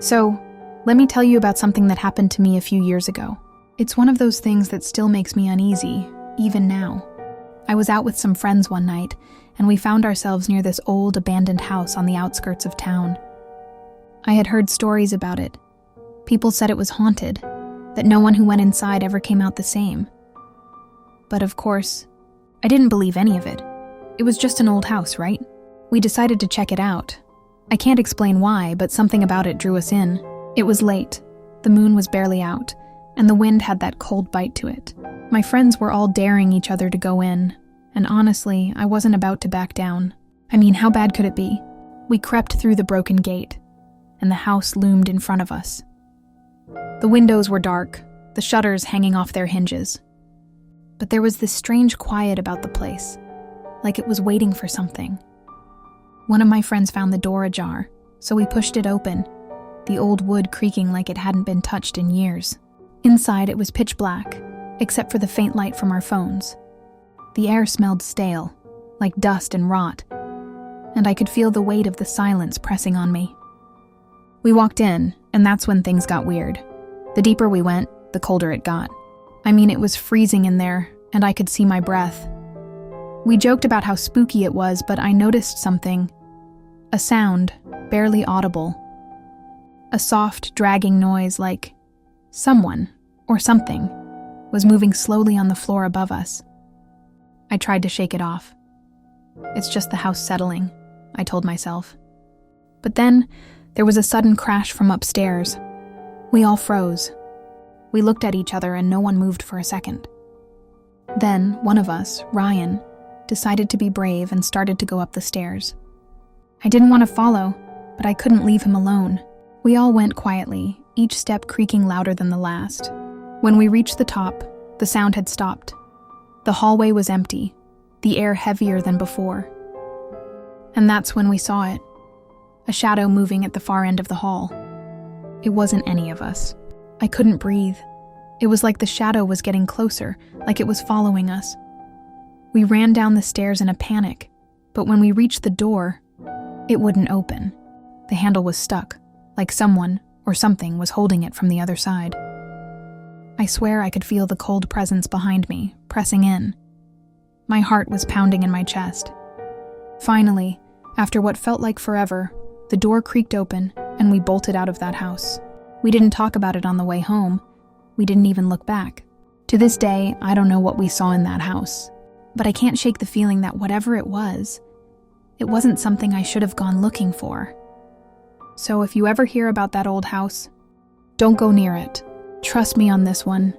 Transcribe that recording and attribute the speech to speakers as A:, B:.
A: So, let me tell you about something that happened to me a few years ago. It's one of those things that still makes me uneasy, even now. I was out with some friends one night, and we found ourselves near this old abandoned house on the outskirts of town. I had heard stories about it. People said it was haunted, that no one who went inside ever came out the same. But of course, I didn't believe any of it. It was just an old house, right? We decided to check it out. I can't explain why, but something about it drew us in. It was late, the moon was barely out, and the wind had that cold bite to it. My friends were all daring each other to go in, and honestly, I wasn't about to back down. I mean, how bad could it be? We crept through the broken gate, and the house loomed in front of us. The windows were dark, the shutters hanging off their hinges. But there was this strange quiet about the place, like it was waiting for something. One of my friends found the door ajar, so we pushed it open, the old wood creaking like it hadn't been touched in years. Inside, it was pitch black, except for the faint light from our phones. The air smelled stale, like dust and rot, and I could feel the weight of the silence pressing on me. We walked in, and that's when things got weird. The deeper we went, the colder it got. I mean, it was freezing in there, and I could see my breath. We joked about how spooky it was, but I noticed something. A sound, barely audible. A soft, dragging noise like someone, or something, was moving slowly on the floor above us. I tried to shake it off. It's just the house settling, I told myself. But then, there was a sudden crash from upstairs. We all froze. We looked at each other and no one moved for a second. Then, one of us, Ryan, decided to be brave and started to go up the stairs. I didn't want to follow, but I couldn't leave him alone. We all went quietly, each step creaking louder than the last. When we reached the top, the sound had stopped. The hallway was empty, the air heavier than before. And that's when we saw it. A shadow moving at the far end of the hall. It wasn't any of us. I couldn't breathe. It was like the shadow was getting closer, like it was following us. We ran down the stairs in a panic, but when we reached the door, it wouldn't open. The handle was stuck, like someone or something was holding it from the other side. I swear I could feel the cold presence behind me, pressing in. My heart was pounding in my chest. Finally, after what felt like forever, the door creaked open and we bolted out of that house. We didn't talk about it on the way home. We didn't even look back. To this day, I don't know what we saw in that house, but I can't shake the feeling that whatever it wasn't something I should have gone looking for. So if you ever hear about that old house, don't go near it. Trust me on this one.